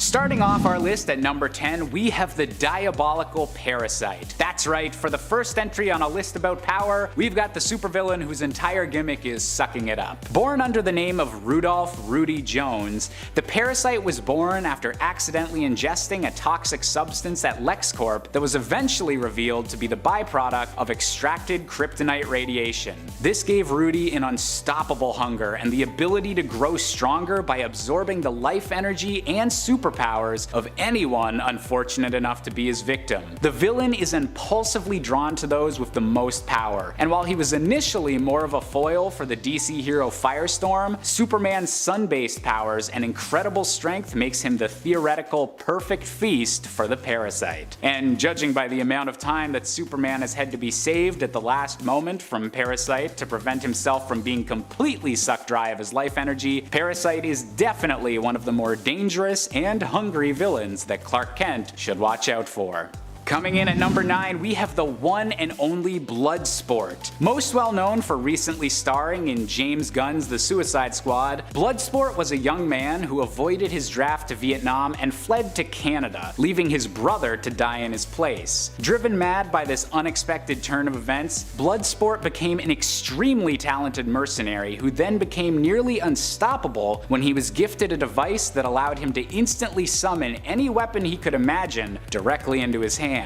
Starting off our list at number 10, we have the diabolical Parasite. That's right, for the first entry on a list about power, we've got the supervillain whose entire gimmick is sucking it up. Born under the name of Rudolph Rudy Jones, the Parasite was born after accidentally ingesting a toxic substance at LexCorp that was eventually revealed to be the byproduct of extracted kryptonite radiation. This gave Rudy an unstoppable hunger and the ability to grow stronger by absorbing the life energy and superpowers of anyone unfortunate enough to be his victim. The villain is impulsively drawn to those with the most power, and while he was initially more of a foil for the DC hero Firestorm, Superman's sun-based powers and incredible strength makes him the theoretical perfect feast for the Parasite. And judging by the amount of time that Superman has had to be saved at the last moment from Parasite to prevent himself from being completely sucked dry of his life energy, Parasite is definitely one of the more dangerous and hungry villains that Clark Kent should watch out for. Coming in at number 9, we have the one and only Bloodsport. Most well known for recently starring in James Gunn's The Suicide Squad, Bloodsport was a young man who avoided his draft to Vietnam and fled to Canada, leaving his brother to die in his place. Driven mad by this unexpected turn of events, Bloodsport became an extremely talented mercenary who then became nearly unstoppable when he was gifted a device that allowed him to instantly summon any weapon he could imagine directly into his hand.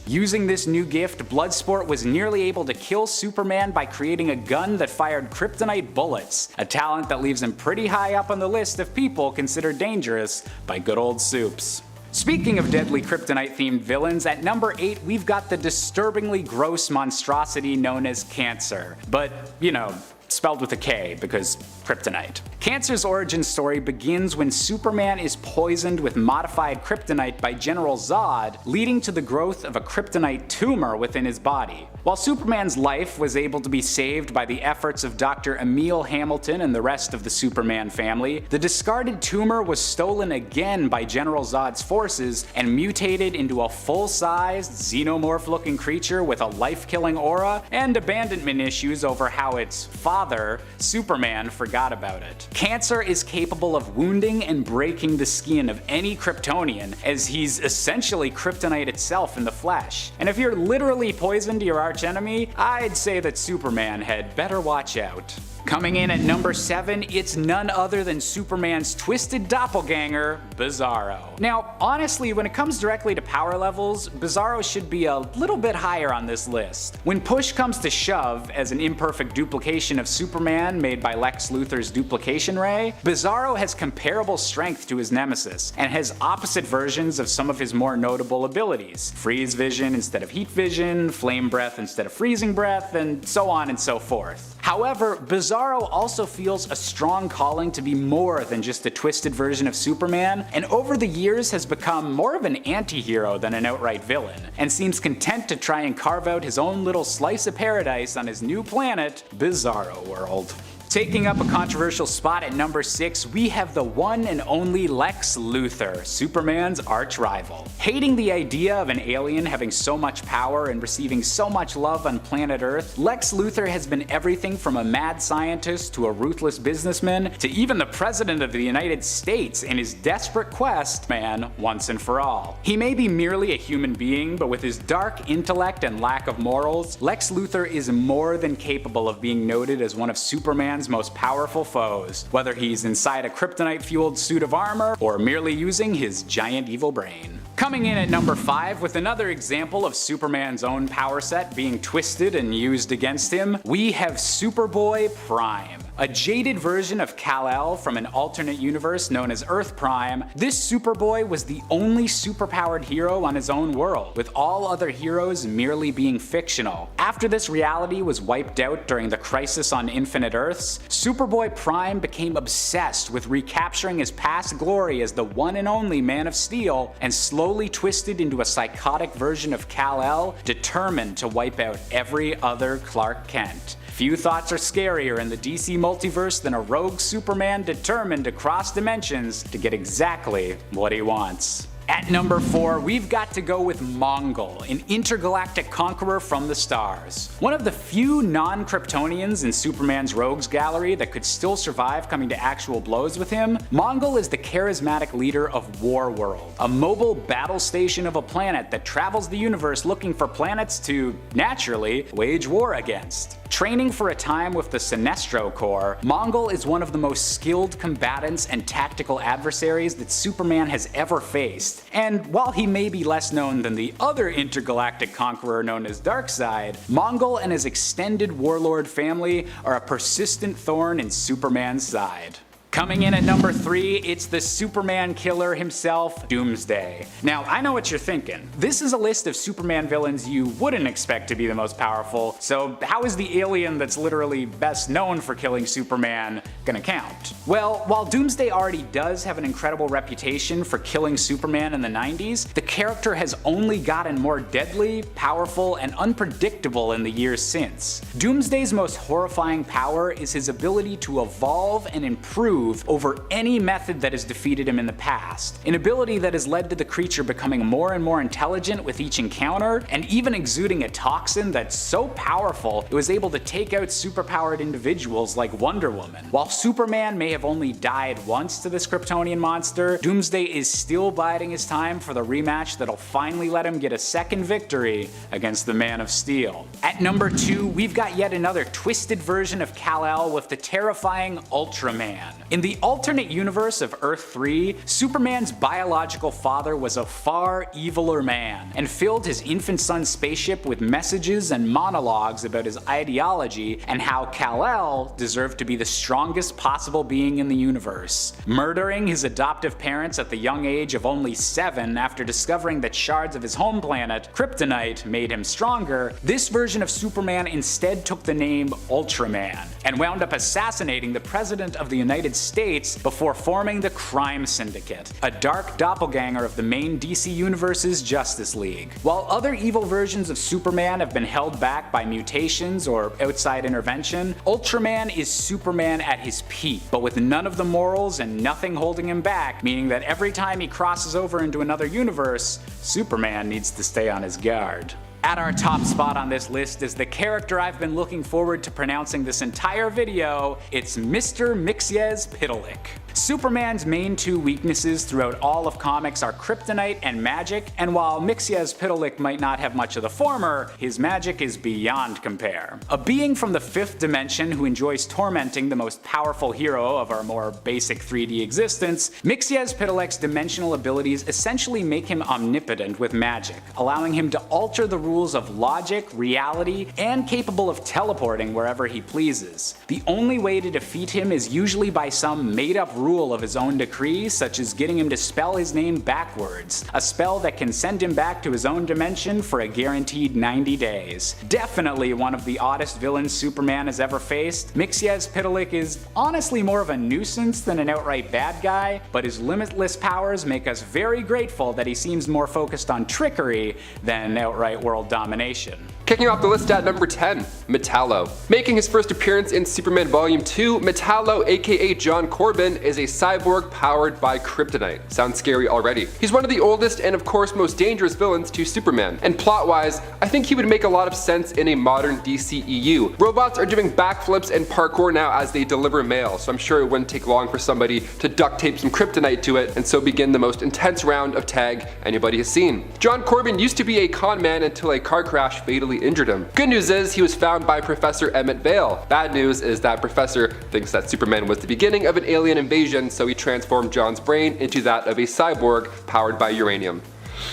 Using this new gift, Bloodsport was nearly able to kill Superman by creating a gun that fired kryptonite bullets, a talent that leaves him pretty high up on the list of people considered dangerous by good old Supes. Speaking of deadly kryptonite-themed villains, at number 8 we've got the disturbingly gross monstrosity known as Cancer. But, you know, spelled with a K because kryptonite. Cancer's origin story begins when Superman is poisoned with modified kryptonite by General Zod, leading to the growth of a kryptonite tumor within his body. While Superman's life was able to be saved by the efforts of Dr. Emil Hamilton and the rest of the Superman family, the discarded tumor was stolen again by General Zod's forces and mutated into a full-sized, xenomorph-looking creature with a life-killing aura and abandonment issues over how its father, Superman, forgot about it. Cancer is capable of wounding and breaking the skin of any Kryptonian, as he's essentially kryptonite itself in the flesh. And if you're literally poisoned to your archenemy, I'd say that Superman had better watch out. Coming in at number 7, it's none other than Superman's twisted doppelganger, Bizarro. Now, honestly, when it comes directly to power levels, Bizarro should be a little bit higher on this list. When push comes to shove, as an imperfect duplication of Superman made by Lex Luthor's duplication ray, Bizarro has comparable strength to his nemesis, and has opposite versions of some of his more notable abilities. Freeze vision instead of heat vision, flame breath instead of freezing breath, and so on and so forth. However, Bizarro also feels a strong calling to be more than just a twisted version of Superman, and over the years has become more of an anti-hero than an outright villain, and seems content to try and carve out his own little slice of paradise on his new planet, Bizarro World. Taking up a controversial spot at number 6, we have the one and only Lex Luthor, Superman's arch-rival. Hating the idea of an alien having so much power and receiving so much love on planet Earth, Lex Luthor has been everything from a mad scientist to a ruthless businessman to even the President of the United States in his desperate quest, man, once and for all. He may be merely a human being, but with his dark intellect and lack of morals, Lex Luthor is more than capable of being noted as one of Superman's most powerful foes, whether he's inside a kryptonite-fueled suit of armor or merely using his giant evil brain. Coming in at number 5 with another example of Superman's own power set being twisted and used against him, we have Superboy Prime. A jaded version of Kal-El from an alternate universe known as Earth Prime, this Superboy was the only superpowered hero on his own world, with all other heroes merely being fictional. After this reality was wiped out during the Crisis on Infinite Earths, Superboy Prime became obsessed with recapturing his past glory as the one and only Man of Steel, and slowly twisted into a psychotic version of Kal-El, determined to wipe out every other Clark Kent. Few thoughts are scarier in the DC multiverse than a rogue Superman determined to cross dimensions to get exactly what he wants. At number 4, we've got to go with Mongol, an intergalactic conqueror from the stars. One of the few non-Kryptonians in Superman's rogues gallery that could still survive coming to actual blows with him, Mongol is the charismatic leader of Warworld, a mobile battle station of a planet that travels the universe looking for planets to, naturally, wage war against. Training for a time with the Sinestro Corps, Mongol is one of the most skilled combatants and tactical adversaries that Superman has ever faced. And while he may be less known than the other intergalactic conqueror known as Darkseid, Mongol and his extended warlord family are a persistent thorn in Superman's side. Coming in at number 3, it's the Superman killer himself, Doomsday. Now, I know what you're thinking. This is a list of Superman villains you wouldn't expect to be the most powerful, so how is the alien that's literally best known for killing Superman gonna count? Well, while Doomsday already does have an incredible reputation for killing Superman in the 90s, the character has only gotten more deadly, powerful, and unpredictable in the years since. Doomsday's most horrifying power is his ability to evolve and improve over any method that has defeated him in the past, an ability that has led to the creature becoming more and more intelligent with each encounter, and even exuding a toxin that's so powerful it was able to take out superpowered individuals like Wonder Woman. While Superman may have only died once to this Kryptonian monster, Doomsday is still biding his time for the rematch that'll finally let him get a second victory against the Man of Steel. At number 2, we've got yet another twisted version of Kal-El with the terrifying Ultraman. In the alternate universe of Earth 3, Superman's biological father was a far eviler man, and filled his infant son's spaceship with messages and monologues about his ideology and how Kal-El deserved to be the strongest possible being in the universe. Murdering his adoptive parents at the young age of only 7 after discovering that shards of his home planet, Kryptonite, made him stronger, this version of Superman instead took the name Ultraman, and wound up assassinating the President of the United States before forming the Crime Syndicate, a dark doppelganger of the main DC Universe's Justice League. While other evil versions of Superman have been held back by mutations or outside intervention, Ultraman is Superman at his peak, but with none of the morals and nothing holding him back, meaning that every time he crosses over into another universe, Superman needs to stay on his guard. At our top spot on this list is the character I've been looking forward to pronouncing this entire video. It's Mr. Mxyzptlk. Superman's main two weaknesses throughout all of comics are kryptonite and magic, and while Mxyzptlk might not have much of the former, his magic is beyond compare. A being from the 5th dimension who enjoys tormenting the most powerful hero of our more basic 3D existence, Mxyzptlk's dimensional abilities essentially make him omnipotent with magic, allowing him to alter the rules of logic, reality, and capable of teleporting wherever he pleases. The only way to defeat him is usually by some made-up rule of his own decree, such as getting him to spell his name backwards, a spell that can send him back to his own dimension for a guaranteed 90 days. Definitely one of the oddest villains Superman has ever faced, Mxyzptlk is honestly more of a nuisance than an outright bad guy, but his limitless powers make us very grateful that he seems more focused on trickery than outright world domination. Kicking off the list at number 10, Metallo. Making his first appearance in Superman Volume 2, Metallo aka John Corbin is a cyborg powered by kryptonite. Sounds scary already. He's one of the oldest and of course most dangerous villains to Superman, and plot-wise, I think he would make a lot of sense in a modern DCEU. Robots are doing backflips and parkour now as they deliver mail, so I'm sure it wouldn't take long for somebody to duct tape some kryptonite to it and so begin the most intense round of tag anybody has seen. John Corbin used to be a con man until a car crash fatally injured him. Good news is he was found by Professor Emmett Vale. Bad news is that Professor thinks that Superman was the beginning of an alien invasion, so he transformed John's brain into that of a cyborg powered by uranium.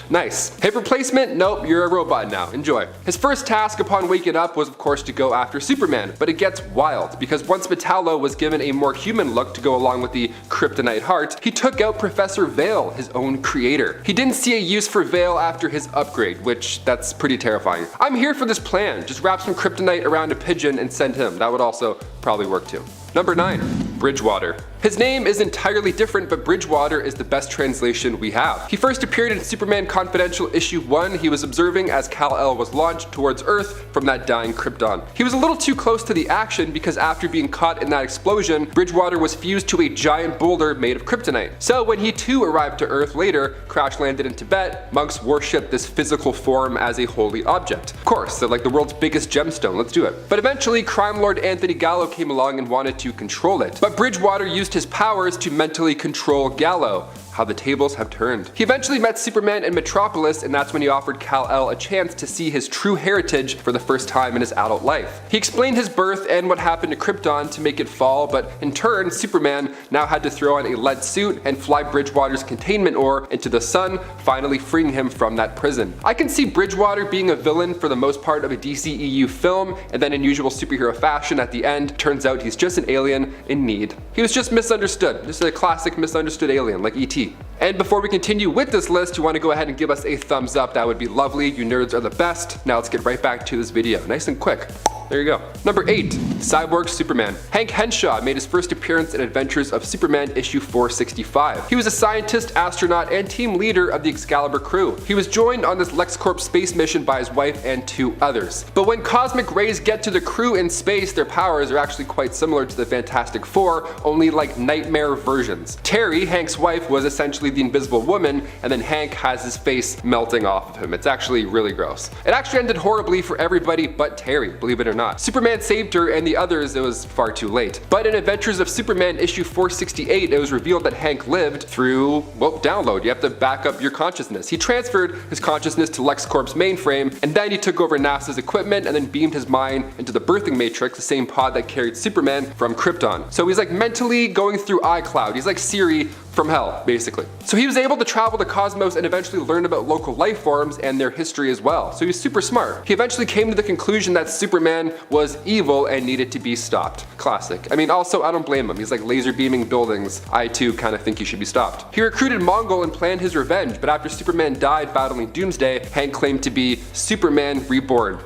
Nice. Hip replacement? Nope, you're a robot now. Enjoy. His first task upon waking up was of course to go after Superman, but it gets wild, because once Metallo was given a more human look to go along with the kryptonite heart, he took out Professor Vale, his own creator. He didn't see a use for Vale after his upgrade, which that's pretty terrifying. I'm here for this plan. Just wrap some kryptonite around a pigeon and send him. That would also probably work too. Number 9. Bridgewater. His name is entirely different, but Bridgewater is the best translation we have. He first appeared in Superman Confidential issue 1. He was observing as Kal-El was launched towards Earth from that dying Krypton. He was a little too close to the action because after being caught in that explosion, Bridgewater was fused to a giant boulder made of kryptonite. So when he too arrived to Earth later, crash landed in Tibet, monks worshipped this physical form as a holy object. Of course, they're like the world's biggest gemstone, let's do it. But eventually, crime lord Anthony Gallo came along and wanted to control it. But Bridgewater used his powers to mentally control Gallo. How the tables have turned. He eventually met Superman in Metropolis, and that's when he offered Kal-El a chance to see his true heritage for the first time in his adult life. He explained his birth and what happened to Krypton to make it fall, but in turn, Superman now had to throw on a lead suit and fly Bridgewater's containment ore into the sun, finally freeing him from that prison. I can see Bridgewater being a villain for the most part of a DCEU film, and then in usual superhero fashion at the end, turns out he's just an alien in need. He was just misunderstood. Just a classic misunderstood alien like E.T. And before we continue with this list, you want to go ahead and give us a thumbs up. That would be lovely. You nerds are the best. Now let's get right back to this video. Nice and quick. There you go. Number 8. Cyborg Superman. Hank Henshaw made his first appearance in Adventures of Superman issue 465. He was a scientist, astronaut, and team leader of the Excalibur crew. He was joined on this LexCorp space mission by his wife and 2 others. But when cosmic rays get to the crew in space, their powers are actually quite similar to the Fantastic Four, only like nightmare versions. Terry, Hank's wife, was essentially the Invisible Woman, and then Hank has his face melting off of him. It's actually really gross. It actually ended horribly for everybody but Terry, believe it or not. Superman saved her, and the others, it was far too late. But in Adventures of Superman issue 468, it was revealed that Hank lived through, well, download. You have to back up your consciousness. He transferred his consciousness to LexCorp's mainframe, and then he took over NASA's equipment and then beamed his mind into the birthing matrix, the same pod that carried Superman from Krypton. So he's like mentally going through iCloud. He's like Siri from hell, basically. So he was able to travel the cosmos and eventually learn about local life forms and their history as well. So he was super smart. He eventually came to the conclusion that Superman was evil and needed to be stopped. Classic. I mean, also, I don't blame him. He's like laser beaming buildings. I too kind of think he should be stopped. He recruited Mongol and planned his revenge, but after Superman died battling Doomsday, Hank claimed to be Superman Reborn.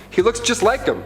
He looks just like him.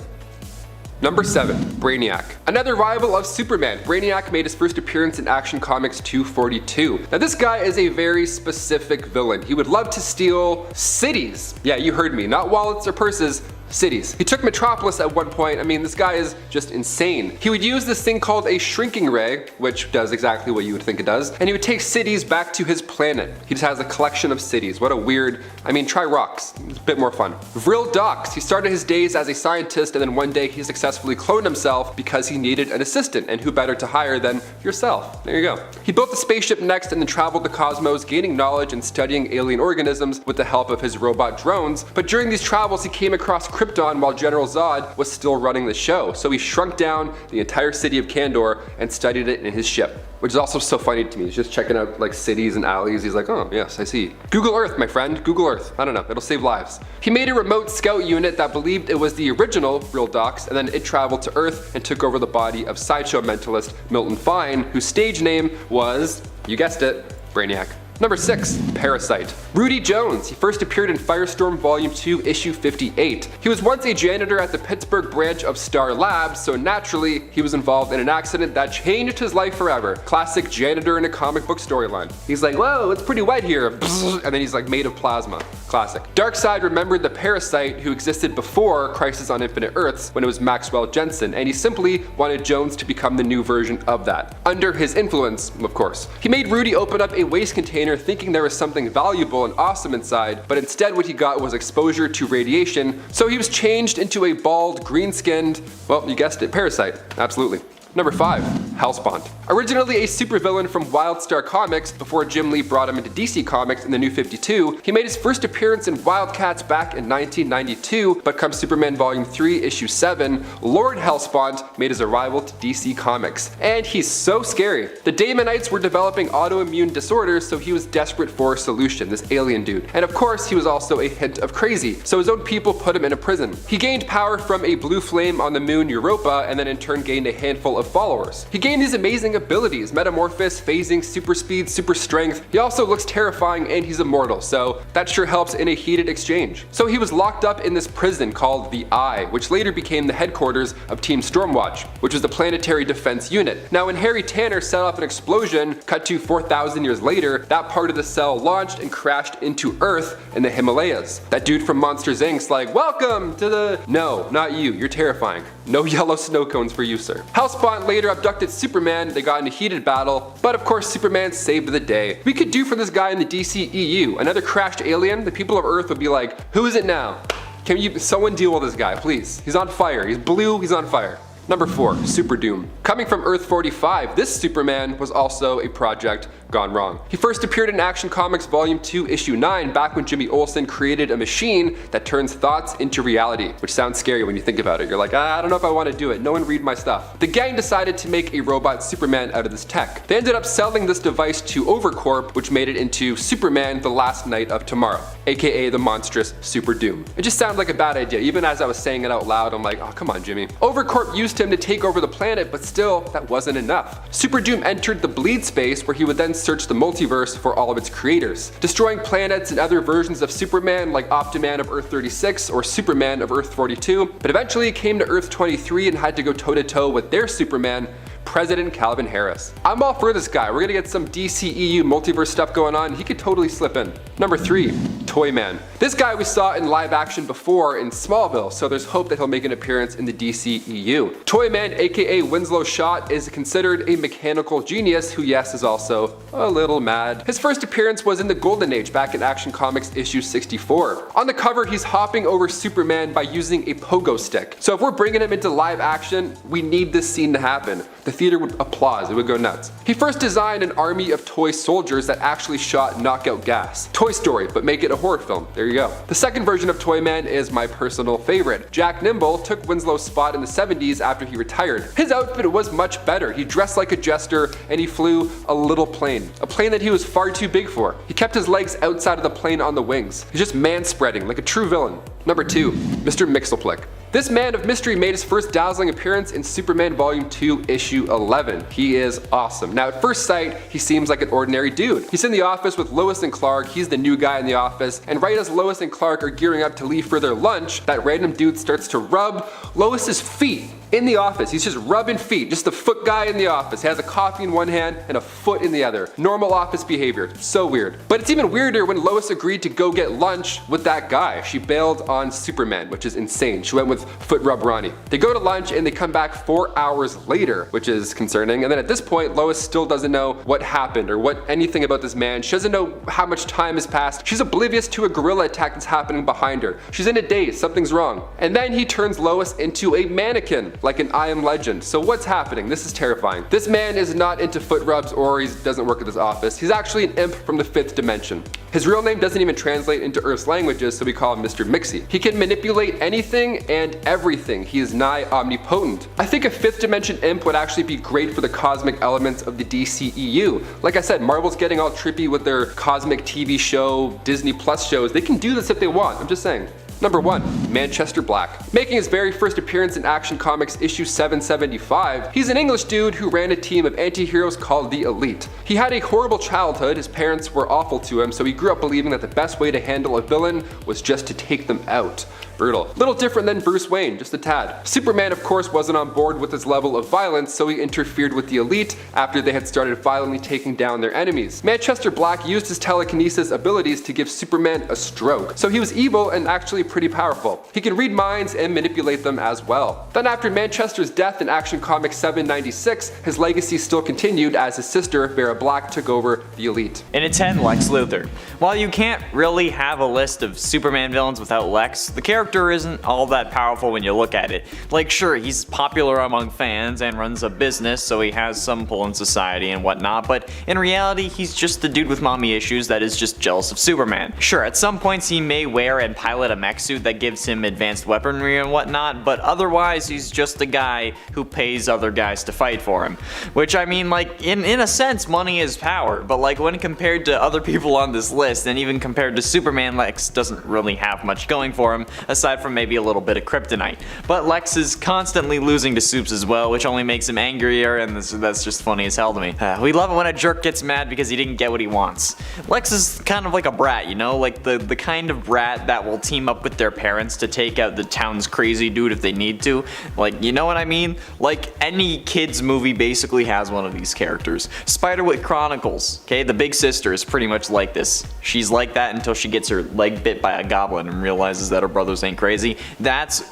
Number 7. Brainiac. Another rival of Superman, Brainiac made his first appearance in Action Comics 242. Now this guy is a very specific villain. He would love to steal cities. Yeah, you heard me, not wallets or purses, cities. He took Metropolis at one point. I mean, this guy is just insane. He would use this thing called a shrinking ray, which does exactly what you would think it does, and he would take cities back to his planet. He just has a collection of cities. What a weird, I mean, try rocks. It's a bit more fun. Vril Dox. He started his days as a scientist, and then one day he successfully cloned himself because he needed an assistant, and who better to hire than yourself? There you go. He built the spaceship next and then traveled the cosmos, gaining knowledge and studying alien organisms with the help of his robot drones, but during these travels he came across Krypton while General Zod was still running the show, so he shrunk down the entire city of Kandor and studied it in his ship. Which is also so funny to me. He's just checking out like cities and alleys. He's like, oh yes, I see. Google Earth, my friend, Google Earth. I don't know, it'll save lives. He made a remote scout unit that believed it was the original Vril Dox, and then it traveled to Earth and took over the body of sideshow mentalist Milton Fine, whose stage name was, you guessed it, Brainiac. Number 6. Parasite. Rudy Jones. He first appeared in Firestorm Volume 2, Issue 58. He was once a janitor at the Pittsburgh branch of Star Labs, so naturally, he was involved in an accident that changed his life forever. Classic janitor in a comic book storyline. He's like, whoa, it's pretty wet here, and then he's like made of plasma. Classic. Darkseid remembered the Parasite who existed before Crisis on Infinite Earths when it was Maxwell Jensen, and he simply wanted Jones to become the new version of that. Under his influence, of course. He made Rudy open up a waste container thinking there was something valuable and awesome inside, but instead what he got was exposure to radiation, so he was changed into a bald, green-skinned, well, you guessed it, parasite. Absolutely. Number 5. Hellspawn. Originally a supervillain from Wildstar Comics before Jim Lee brought him into DC Comics in the New 52, he made his first appearance in Wildcats back in 1992, but come Superman Volume 3, Issue 7, Lord Hellspawn made his arrival to DC Comics. And he's so scary. The Daemonites were developing autoimmune disorders, so he was desperate for a solution, this alien dude. And of course, he was also a hint of crazy, so his own people put him in a prison. He gained power from a blue flame on the moon Europa, and then in turn gained a handful of of followers. He gained these amazing abilities: metamorphosis, phasing, super speed, super strength. He also looks terrifying and he's immortal, so that sure helps in a heated exchange. So he was locked up in this prison called the Eye, which later became the headquarters of Team Stormwatch, which was the planetary defense unit. Now when Harry Tanner set off an explosion, cut to 4,000 years later, that part of the cell launched and crashed into Earth in the Himalayas. That dude from Monsters Inc.'s like, welcome to the... No, not you, you're terrifying. No yellow snow cones for you, sir. Hellspawn later abducted Superman, they got in a heated battle, but of course Superman saved the day. We could do for this guy in the DCEU, another crashed alien, the people of Earth would be like, who is it now? Can someone deal with this guy, please? He's on fire, he's blue, he's on fire. Number 4, Super Doom. Coming from Earth 45, this Superman was also a project gone wrong. He first appeared in Action Comics Volume 2, Issue 9, back when Jimmy Olsen created a machine that turns thoughts into reality, which sounds scary when you think about it. You're like, I don't know if I want to do it. No one read my stuff. The gang decided to make a robot Superman out of this tech. They ended up selling this device to Overcorp, which made it into Superman: The Last Night of Tomorrow, aka the monstrous Super Doom. It just sounded like a bad idea. Even as I was saying it out loud, I'm like, oh, come on, Jimmy. Overcorp used him to take over the planet, but still, that wasn't enough. Super Doom entered the bleed space, where he would then search the multiverse for all of its creators, destroying planets and other versions of Superman like Optiman of Earth 36 or Superman of Earth 42, but eventually came to Earth 23 and had to go toe-to-toe with their Superman, President Calvin Harris. I'm all for this guy. We're gonna get some DCEU multiverse stuff going on. He could totally slip in. Number 3, Toyman. This guy we saw in live action before in Smallville, so there's hope that he'll make an appearance in the DCEU. Toyman, aka Winslow Schott, is considered a mechanical genius who, yes, is also a little mad. His first appearance was in the Golden Age back in Action Comics issue 64. On the cover, he's hopping over Superman by using a pogo stick. So if we're bringing him into live action, we need this scene to happen. The theater would applause, it would go nuts. He first designed an army of toy soldiers that actually shot knockout gas. Toy Story, but make it a horror film. There you go. The second version of Toyman is my personal favorite. Jack Nimble took Winslow's spot in the 70s after he retired. His outfit was much better. He dressed like a jester and he flew a little plane. A plane that he was far too big for. He kept his legs outside of the plane on the wings. He's just man-spreading like a true villain. Number 2, Mr. Mxyzptlk. This man of mystery made his first dazzling appearance in Superman Volume 2, Issue 11. He is awesome. Now at first sight, he seems like an ordinary dude. He's in the office with Lois and Clark, he's the new guy in the office, and right as Lois and Clark are gearing up to leave for their lunch, that random dude starts to rub Lois's feet. In the office, he's just rubbing feet, just the foot guy in the office. He has a coffee in one hand and a foot in the other. Normal office behavior, so weird. But it's even weirder when Lois agreed to go get lunch with that guy. She bailed on Superman, which is insane. She went with Foot Rub Ronnie. They go to lunch and they come back 4 hours later, which is concerning. And then at this point, Lois still doesn't know what happened or anything about this man. She doesn't know how much time has passed. She's oblivious to a gorilla attack that's happening behind her. She's in a daze, something's wrong. And then he turns Lois into a mannequin, like an I Am Legend. So what's happening? This is terrifying. This man is not into foot rubs or he doesn't work at this office. He's actually an imp from the 5th dimension. His real name doesn't even translate into Earth's languages, so we call him Mr. Mixie. He can manipulate anything and everything. He is nigh omnipotent. I think a 5th dimension imp would actually be great for the cosmic elements of the DCEU. Like I said, Marvel's getting all trippy with their cosmic TV show, Disney Plus shows. They can do this if they want, I'm just saying. Number 1, Manchester Black. Making his very first appearance in Action Comics issue 775, he's an English dude who ran a team of anti-heroes called the Elite. He had a horrible childhood, his parents were awful to him, so he grew up believing that the best way to handle a villain was just to take them out. Brutal. Little different than Bruce Wayne, just a tad. Superman, of course, wasn't on board with this level of violence, so he interfered with the Elite after they had started violently taking down their enemies. Manchester Black used his telekinesis abilities to give Superman a stroke, so he was evil and actually pretty powerful. He can read minds and manipulate them as well. Then after Manchester's death in Action Comics 796, his legacy still continued as his sister, Vera Black, took over the Elite. And it's 10, Lex Luthor. While you can't really have a list of Superman villains without Lex, the character isn't all that powerful when you look at it. Like, sure, he's popular among fans and runs a business, so he has some pull in society and whatnot, but in reality, he's just the dude with mommy issues that is just jealous of Superman. Sure, at some points he may wear and pilot a mech suit that gives him advanced weaponry and whatnot, but otherwise he's just a guy who pays other guys to fight for him. Which, I mean, like, in a sense, money is power, but like when compared to other people on this list, and even compared to Superman, Lex doesn't really have much going for him, aside from maybe a little bit of kryptonite. But Lex is constantly losing to Supes as well, which only makes him angrier, and that's just funny as hell to me. We love it when a jerk gets mad because he didn't get what he wants. Lex is kind of like a brat, you know, like the kind of brat that will team up with their parents to take out the town's crazy dude if they need to. Like, you know what I mean? Like, any kid's movie basically has one of these characters. Spiderwick Chronicles, okay, the big sister is pretty much like this. She's like that until she gets her leg bit by a goblin and realizes that her brothers ain't crazy. That's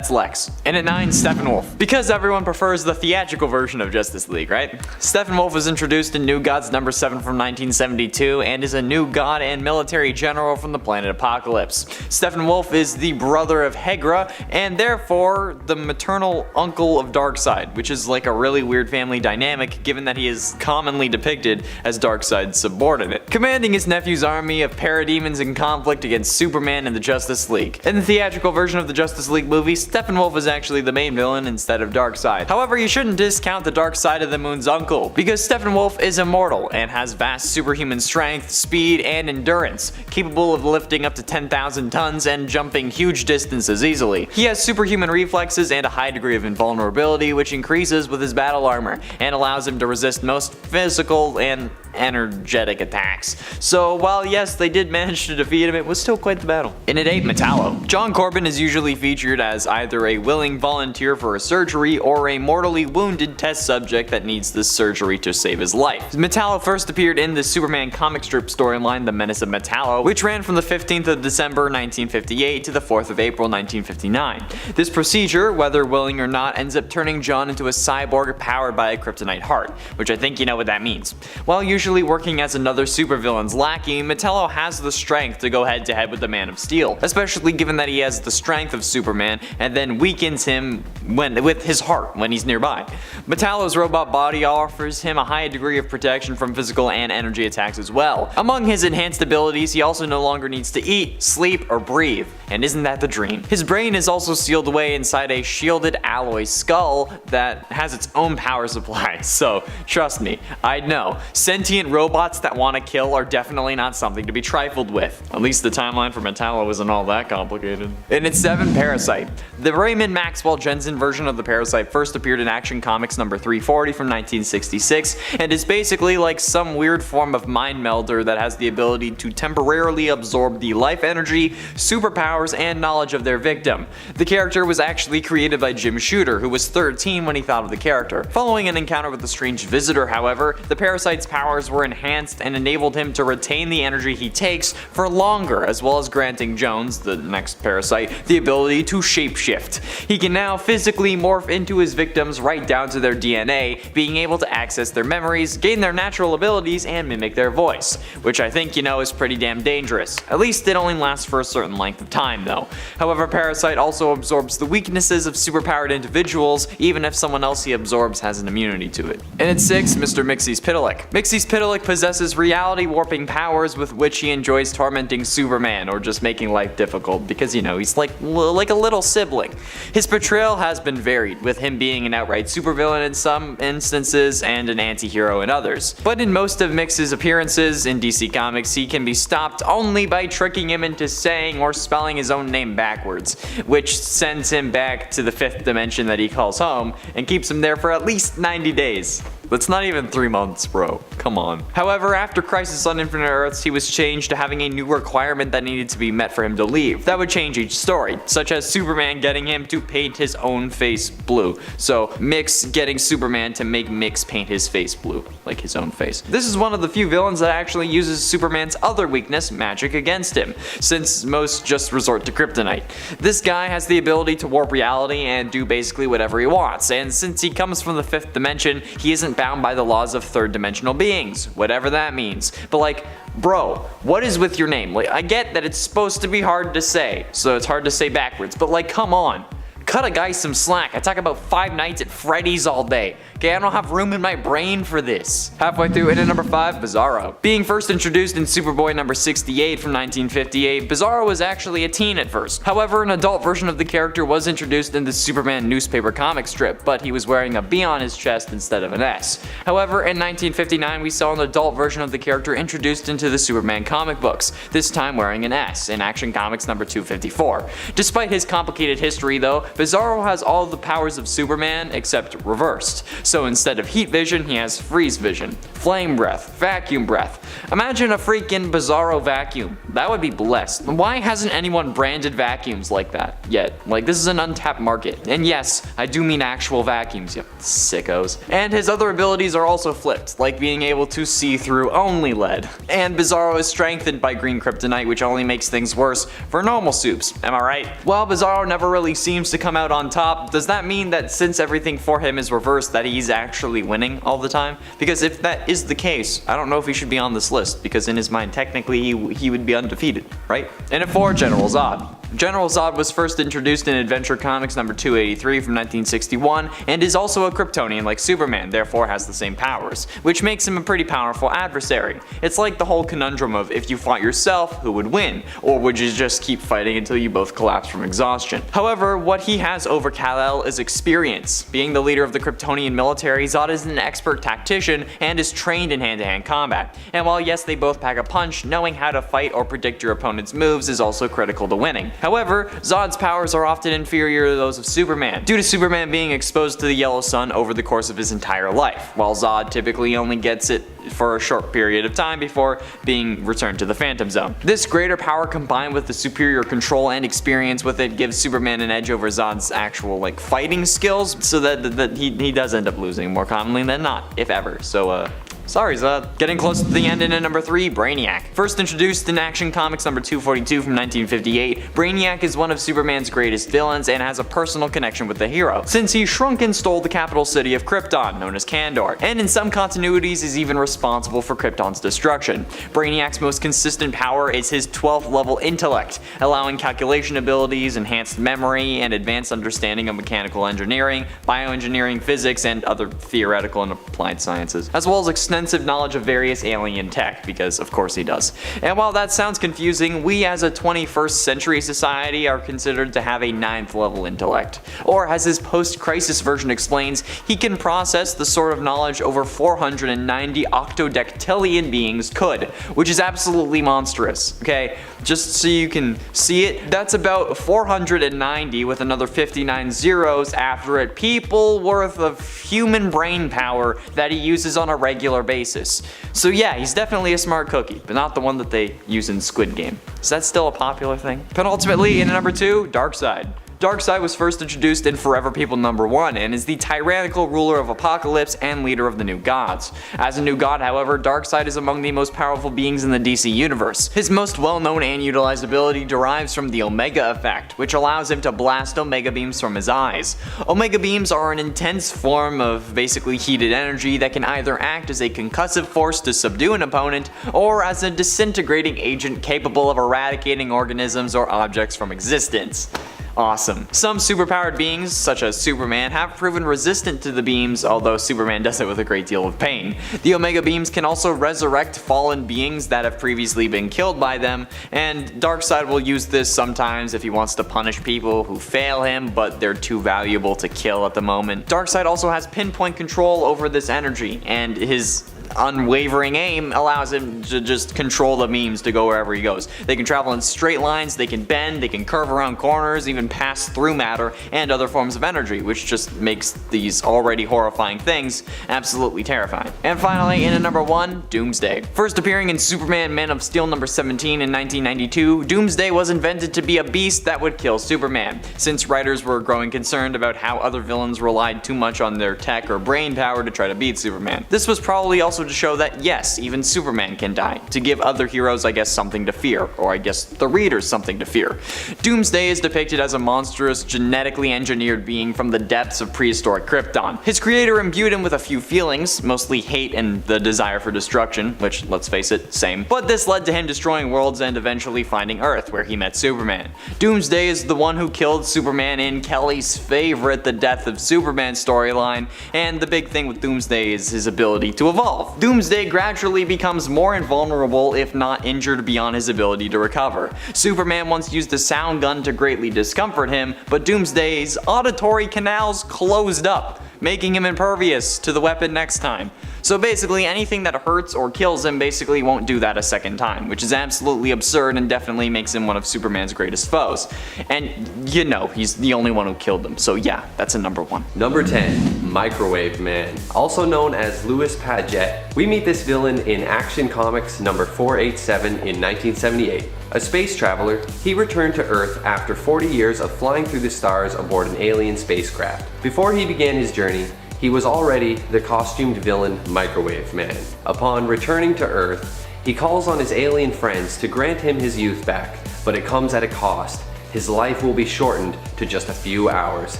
Lex. And at 9, Steppenwolf. Because everyone prefers the theatrical version of Justice League, right? Steppenwolf was introduced in New Gods number 7 from 1972 and is a new god and military general from the planet Apocalypse. Steppenwolf is the brother of Hegra and therefore the maternal uncle of Darkseid, which is like a really weird family dynamic given that he is commonly depicted as Darkseid's subordinate, commanding his nephew's army of parademons in conflict against Superman and the Justice League. In the theatrical version of the Justice League movie, Steppenwolf is actually the main villain instead of Darkseid. However, you shouldn't discount the dark side of the Moon's uncle, because Steppenwolf is immortal and has vast superhuman strength, speed, and endurance, capable of lifting up to 10,000 tons and jumping huge distances easily. He has superhuman reflexes and a high degree of invulnerability, which increases with his battle armor and allows him to resist most physical and energetic attacks. So while yes, they did manage to defeat him, it was still quite the battle. And at 8, Metallo. John Corbin is usually featured as either a willing volunteer for a surgery or a mortally wounded test subject that needs this surgery to save his life. Metallo first appeared in the Superman comic strip storyline The Menace of Metallo, which ran from the 15th of December 1958 to the 4th of April 1959. This procedure, whether willing or not, ends up turning John into a cyborg powered by a kryptonite heart, which I think you know what that means. While usually working as another supervillain's lackey, Metallo has the strength to go head to head with the Man of Steel, especially given that he has the strength of Superman and then weakens him with his heart when he's nearby. Metallo's robot body offers him a high degree of protection from physical and energy attacks as well. Among his enhanced abilities, he also no longer needs to eat, sleep, or breathe, and isn't that the dream? His brain is also sealed away inside a shielded alloy skull that has its own power supply, so trust me, I know. Sentient robots that want to kill are definitely not something to be trifled with. At least the timeline for Metallo isn't all that complicated. And at 7, Parasite. The Raymond Maxwell Jensen version of the Parasite first appeared in Action Comics number 340 from 1966 and is basically like some weird form of mind melder that has the ability to temporarily absorb the life energy, superpowers, and knowledge of their victim. The character was actually created by Jim Shooter, who was 13 when he thought of the character. Following an encounter with the strange visitor, however, the Parasite's powers were enhanced and enabled him to retain the energy he takes for longer, as well as granting Jones, the next Parasite, the ability to shapeshift. He can now physically morph into his victims right down to their DNA, being able to access their memories, gain their natural abilities, and mimic their voice, which I think you know is pretty damn dangerous. At least it only lasts for a certain length of time though. However, Parasite also absorbs the weaknesses of superpowered individuals, even if someone else he absorbs has an immunity to it. And at 6, Mr. Mxyzptlk. Mxyzptlk possesses reality warping powers with which he enjoys tormenting Superman or just making life difficult because, you know, he's like a little sibling. His portrayal has been varied, with him being an outright supervillain in some instances and an anti-hero in others. But in most of Mix's appearances in DC Comics, he can be stopped only by tricking him into saying or spelling his own name backwards, which sends him back to the 5th dimension that he calls home and keeps him there for at least 90 days. That's not even 3 months, bro. Come on. However, after Crisis on Infinite Earths, he was changed to having a new requirement that needed to be met for him to leave. That would change each story, such as Superman getting him to paint his own face blue. So, Mix getting Superman to make Mix paint his face blue, like his own face. This is one of the few villains that actually uses Superman's other weakness, magic, against him, since most just resort to kryptonite. This guy has the ability to warp reality and do basically whatever he wants, and since he comes from the 5th dimension, he isn't bound by the laws of 3rd dimensional beings, whatever that means. But like, bro, what is with your name? Like, I get that it's supposed to be hard to say, so it's hard to say backwards, but like, come on. Cut a guy some slack. I talk about Five Nights at Freddy's all day. Okay, I don't have room in my brain for this. Halfway through, in at number 5, Bizarro. Being first introduced in Superboy number 68 from 1958, Bizarro was actually a teen at first. However, an adult version of the character was introduced in the Superman newspaper comic strip, but he was wearing a B on his chest instead of an S. However, in 1959, we saw an adult version of the character introduced into the Superman comic books, this time wearing an S in Action Comics number 254. Despite his complicated history though, Bizarro has all the powers of Superman except reversed. So instead of heat vision, he has freeze vision, flame breath, vacuum breath. Imagine a freaking Bizarro vacuum. That would be blessed. Why hasn't anyone branded vacuums like that yet? Like, this is an untapped market. And yes, I do mean actual vacuums, you sickos. And his other abilities are also flipped, like being able to see through only lead. And Bizarro is strengthened by green kryptonite, which only makes things worse for normal soups. Am I right? While Bizarro never really seems to come out on top, does that mean that since everything for him is reversed, that he's actually winning all the time? Because if that is the case, I don't know if he should be on this list, because in his mind, technically, he would be undefeated, right? And at 4, General Zod. General Zod was first introduced in Adventure Comics number 283 from 1961 and is also a Kryptonian like Superman, therefore has the same powers, which makes him a pretty powerful adversary. It's like the whole conundrum of if you fought yourself, who would win? Or would you just keep fighting until you both collapse from exhaustion? However, what he has over Kal-El is experience. Being the leader of the Kryptonian military, Zod is an expert tactician and is trained in hand-to-hand combat. And while yes, they both pack a punch, knowing how to fight or predict your opponent's moves is also critical to winning. However, Zod's powers are often inferior to those of Superman, due to Superman being exposed to the yellow sun over the course of his entire life, while Zod typically only gets it for a short period of time before being returned to the Phantom Zone. This greater power combined with the superior control and experience with it gives Superman an edge over Zod's actual fighting skills, so that he does end up losing more commonly than not, if ever. So sorry, Zod. Getting close to the end, in at number 3, Brainiac. First introduced in Action Comics number 242 from 1958, Brainiac is one of Superman's greatest villains and has a personal connection with the hero, since he shrunk and stole the capital city of Krypton, known as Kandor, and in some continuities is even responsible for Krypton's destruction. Brainiac's most consistent power is his 12th level intellect, allowing calculation abilities, enhanced memory, and advanced understanding of mechanical engineering, bioengineering, physics, and other theoretical and applied sciences, as well as extensive knowledge of various alien tech, because of course he does. And while that sounds confusing, we as a 21st century society are considered to have a 9th level intellect. Or as his post-crisis version explains, he can process the sort of knowledge over 490 octodectillion beings could, which is absolutely monstrous. Okay, just so you can see it, that's about 490 with another 59 zeros after it people worth of human brain power that he uses on a regular basis. So yeah, he's definitely a smart cookie, but not the one that they use in Squid Game. Is that still a popular thing? Penultimately, in number 2, Darkseid. Darkseid was first introduced in Forever People number 1 and is the tyrannical ruler of Apokolips and leader of the New Gods. As a new god, however, Darkseid is among the most powerful beings in the DC universe. His most well-known and utilized ability derives from the Omega effect, which allows him to blast Omega beams from his eyes. Omega beams are an intense form of basically heated energy that can either act as a concussive force to subdue an opponent, or as a disintegrating agent capable of eradicating organisms or objects from existence. Awesome. Some superpowered beings, such as Superman, have proven resistant to the beams, although Superman does it with a great deal of pain. The Omega beams can also resurrect fallen beings that have previously been killed by them, and Darkseid will use this sometimes if he wants to punish people who fail him, but they're too valuable to kill at the moment. Darkseid also has pinpoint control over this energy, and his unwavering aim allows him to just control the beams to go wherever he goes. They can travel in straight lines, they can bend, they can curve around corners, even pass through matter and other forms of energy, which just makes these already horrifying things absolutely terrifying. And finally, in at number 1, Doomsday. First appearing in Superman Man of Steel number 17 in 1992, Doomsday was invented to be a beast that would kill Superman, since writers were growing concerned about how other villains relied too much on their tech or brain power to try to beat Superman. This was probably also also to show that yes, even Superman can die, to give other heroes I guess something to fear, or I guess the readers something to fear. Doomsday is depicted as a monstrous, genetically engineered being from the depths of prehistoric Krypton. His creator imbued him with a few feelings, mostly hate and the desire for destruction, which, let's face it, same. But this led to him destroying worlds and eventually finding Earth, where he met Superman. Doomsday is the one who killed Superman in Kelly's favorite The Death of Superman storyline, and the big thing with Doomsday is his ability to evolve. Doomsday gradually becomes more invulnerable, if not injured beyond his ability to recover. Superman once used a sound gun to greatly discomfort him, but Doomsday's auditory canals closed up, making him impervious to the weapon next time. So basically anything that hurts or kills him basically won't do that a second time, which is absolutely absurd and definitely makes him one of Superman's greatest foes. And you know, he's the only one who killed him, so yeah, that's a number 1. Number 10, Microwave Man. Also known as Louis Paget, we meet this villain in Action Comics number 487 in 1978. A space traveler, he returned to Earth after 40 years of flying through the stars aboard an alien spacecraft. Before he began his journey, he was already the costumed villain Microwave Man. Upon returning to Earth, he calls on his alien friends to grant him his youth back, but it comes at a cost. His life will be shortened to just a few hours.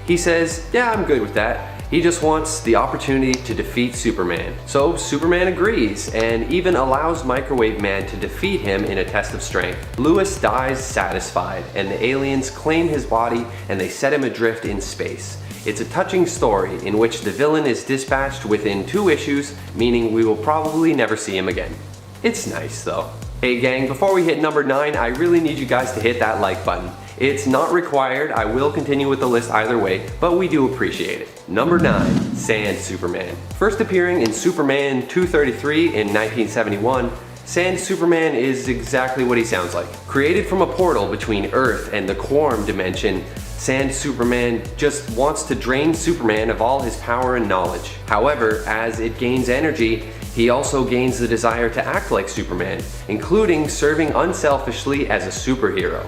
He says, yeah, I'm good with that. He just wants the opportunity to defeat Superman. So Superman agrees and even allows Microwave Man to defeat him in a test of strength. Louis dies satisfied and the aliens claim his body and they set him adrift in space. It's a touching story in which the villain is dispatched within 2 issues, meaning we will probably never see him again. It's nice though. Hey gang, before we hit number 9, I really need you guys to hit that like button. It's not required, I will continue with the list either way, but we do appreciate it. Number 9, Sand Superman. First appearing in Superman 233 in 1971, Sand Superman is exactly what he sounds like. Created from a portal between Earth and the Quorum dimension, Sand Superman just wants to drain Superman of all his power and knowledge. However, as it gains energy, he also gains the desire to act like Superman, including serving unselfishly as a superhero.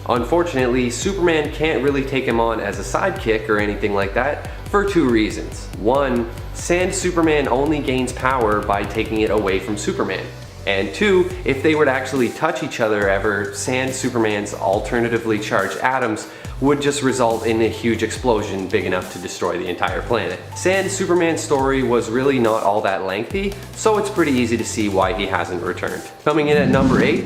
Unfortunately, Superman can't really take him on as a sidekick or anything like that for 2 reasons. 1, Sand Superman only gains power by taking it away from Superman. And 2, if they would actually touch each other ever, Sand Superman's alternatively charged atoms would just result in a huge explosion big enough to destroy the entire planet. Sand Superman's story was really not all that lengthy, so it's pretty easy to see why he hasn't returned. Coming in at number 8,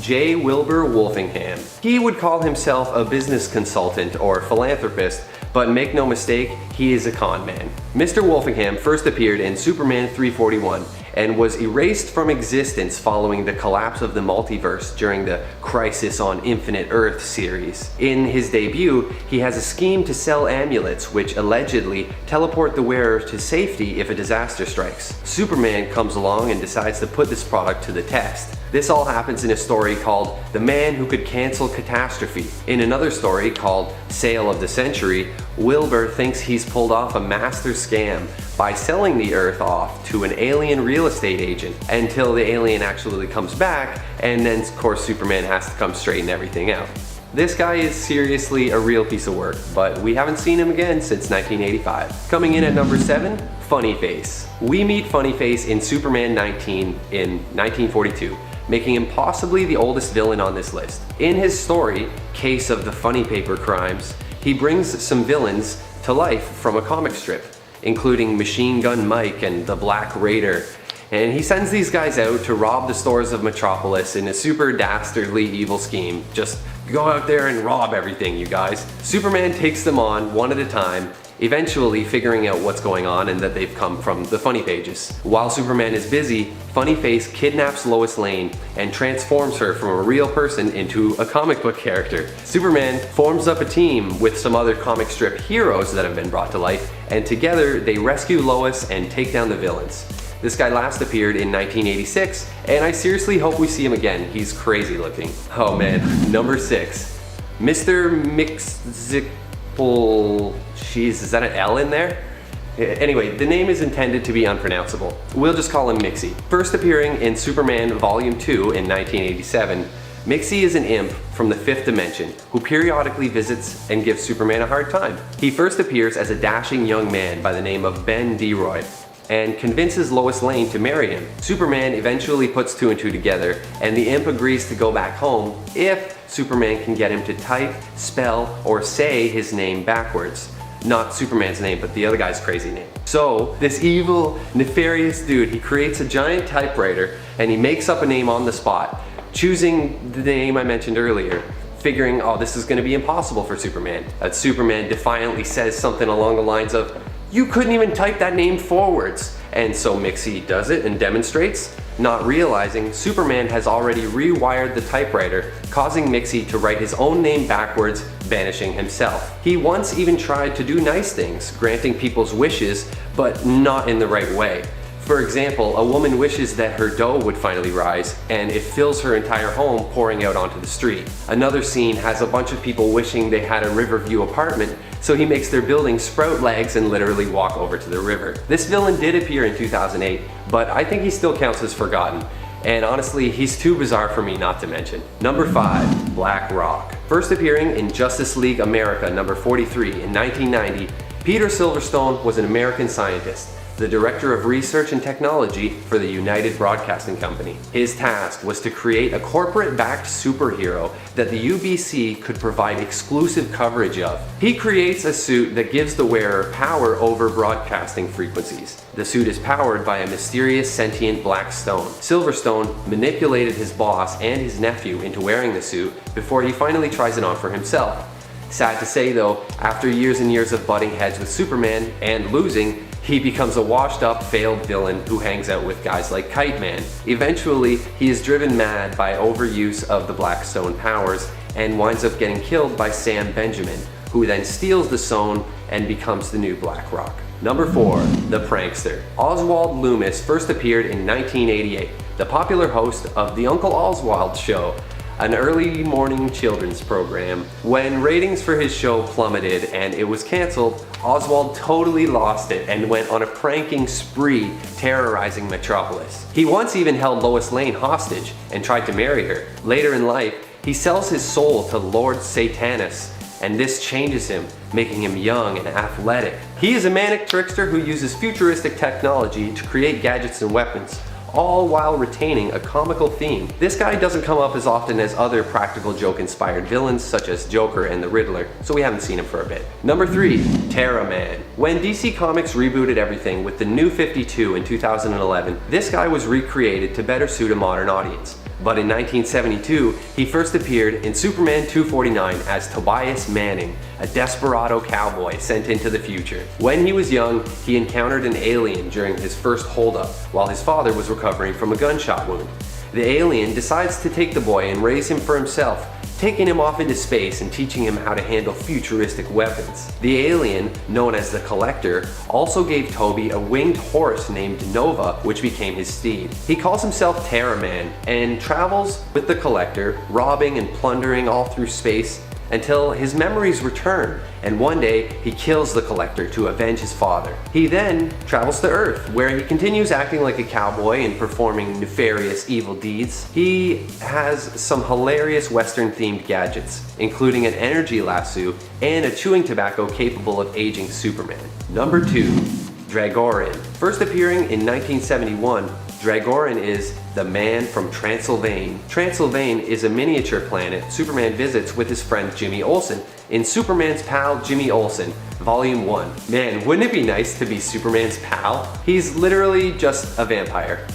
J. Wilbur Wolfenham. He would call himself a business consultant or philanthropist, but make no mistake, he is a con man. Mr. Wolfenham first appeared in Superman 341 and was erased from existence following the collapse of the multiverse during the Crisis on Infinite Earth series. In his debut, he has a scheme to sell amulets which allegedly teleport the wearer to safety if a disaster strikes. Superman comes along and decides to put this product to the test. This all happens in a story called The Man Who Could Cancel Catastrophe. In another story called Sale of the Century, Wilbur thinks he's pulled off a master scam by selling the Earth off to an alien real estate agent until the alien actually comes back, and then of course Superman has to come straighten everything out. This guy is seriously a real piece of work, but we haven't seen him again since 1985. Coming in at number 7, Funny Face. We meet Funny Face in Superman 19 in 1942. Making him possibly the oldest villain on this list. In his story, Case of the Funny Paper Crimes, he brings some villains to life from a comic strip, including Machine Gun Mike and the Black Raider, and he sends these guys out to rob the stores of Metropolis in a super dastardly evil scheme. Just go out there and rob everything, you guys. Superman takes them on one at a time, eventually figuring out what's going on and that they've come from the Funny Pages. While Superman is busy, Funny Face kidnaps Lois Lane and transforms her from a real person into a comic book character. Superman forms up a team with some other comic strip heroes that have been brought to life, and together they rescue Lois and take down the villains. This guy last appeared in 1986, and I seriously hope we see him again. He's crazy looking. Oh man, number 6, Mr. Mixzipple. Jeez, is that an L in there? Anyway, the name is intended to be unpronounceable. We'll just call him Mixie. First appearing in Superman Volume 2 in 1987, Mixie is an imp from the 5th dimension who periodically visits and gives Superman a hard time. He first appears as a dashing young man by the name of Ben DeRoy, and convinces Lois Lane to marry him. Superman eventually puts two and two together, and the imp agrees to go back home if Superman can get him to type, spell, or say his name backwards. Not Superman's name, but the other guy's crazy name. So this evil, nefarious dude, he creates a giant typewriter and he makes up a name on the spot, choosing the name I mentioned earlier, figuring, oh, this is gonna be impossible for Superman. Superman defiantly says something along the lines of, "You couldn't even type that name forwards." And so Mixie does it and demonstrates, not realizing Superman has already rewired the typewriter, causing Mixie to write his own name backwards, banishing himself. He once even tried to do nice things, granting people's wishes, but not in the right way. For example, a woman wishes that her dough would finally rise, and it fills her entire home, pouring out onto the street. Another scene has a bunch of people wishing they had a Riverview apartment, so he makes their building sprout legs and literally walk over to the river. This villain did appear in 2008, but I think he still counts as forgotten. And honestly, he's too bizarre for me not to mention. Number 5, Black Rock. First appearing in Justice League America number 43 in 1990, Peter Silverstone was an American scientist, the director of research and technology for the United Broadcasting Company. His task was to create a corporate-backed superhero that the UBC could provide exclusive coverage of. He creates a suit that gives the wearer power over broadcasting frequencies. The suit is powered by a mysterious sentient black stone. Silverstone manipulated his boss and his nephew into wearing the suit before he finally tries it on for himself. Sad to say though, after years and years of butting heads with Superman and losing, he becomes a washed up, failed villain who hangs out with guys like Kite Man. Eventually, he is driven mad by overuse of the Black Stone powers and winds up getting killed by Sam Benjamin, who then steals the stone and becomes the new Black Rock. Number 4, the Prankster. Oswald Loomis first appeared in 1988, the popular host of The Uncle Oswald Show, an early morning children's program. When ratings for his show plummeted and it was canceled, Oswald totally lost it and went on a pranking spree, terrorizing Metropolis. He once even held Lois Lane hostage and tried to marry her. Later in life, he sells his soul to Lord Satanus, and this changes him, making him young and athletic. He is a manic trickster who uses futuristic technology to create gadgets and weapons, all while retaining a comical theme. This guy doesn't come up as often as other practical joke-inspired villains such as Joker and the Riddler, so we haven't seen him for a bit. Number 3, Terra Man. When DC Comics rebooted everything with the New 52 in 2011, this guy was recreated to better suit a modern audience. But in 1972, he first appeared in Superman 249 as Tobias Manning, a desperado cowboy sent into the future. When he was young, he encountered an alien during his first holdup, while his father was recovering from a gunshot wound. The alien decides to take the boy and raise him for himself, taking him off into space and teaching him how to handle futuristic weapons. The alien, known as the Collector, also gave Toby a winged horse named Nova, which became his steed. He calls himself Terra Man and travels with the Collector, robbing and plundering all through space until his memories return, and one day he kills the Collector to avenge his father. He then travels to Earth, where he continues acting like a cowboy and performing nefarious evil deeds. He has some hilarious Western-themed gadgets, including an energy lasso and a chewing tobacco capable of aging Superman. Number 2, Dragorin. First appearing in 1971, Dragorin is the man from Transylvania. Transylvania is a miniature planet Superman visits with his friend Jimmy Olsen in Superman's Pal Jimmy Olsen, Volume 1. Man, wouldn't it be nice to be Superman's pal? He's literally just a vampire.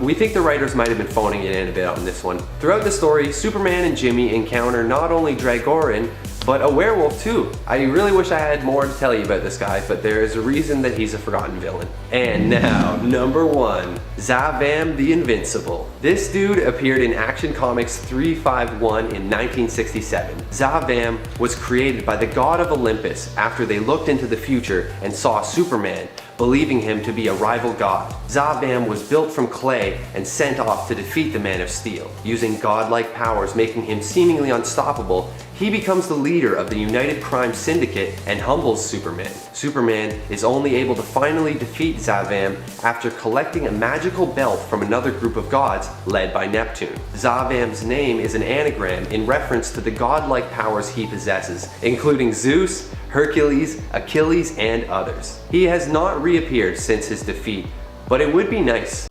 We think the writers might have been phoning it in a bit on this one. Throughout the story, Superman and Jimmy encounter not only Dragorin, but a werewolf too. I really wish I had more to tell you about this guy, but there is a reason that he's a forgotten villain. And now, number 1, Zavam the Invincible. This dude appeared in Action Comics 351 in 1967. Zavam was created by the god of Olympus after they looked into the future and saw Superman, believing him to be a rival god. Zavam was built from clay and sent off to defeat the Man of Steel. Using godlike powers making him seemingly unstoppable, he becomes the leader of the United Crime Syndicate and humbles Superman. Superman is only able to finally defeat Zavam after collecting a magical belt from another group of gods led by Neptune. Zavam's name is an anagram in reference to the godlike powers he possesses, including Zeus, Hercules, Achilles, and others. He has not reappeared since his defeat, but it would be nice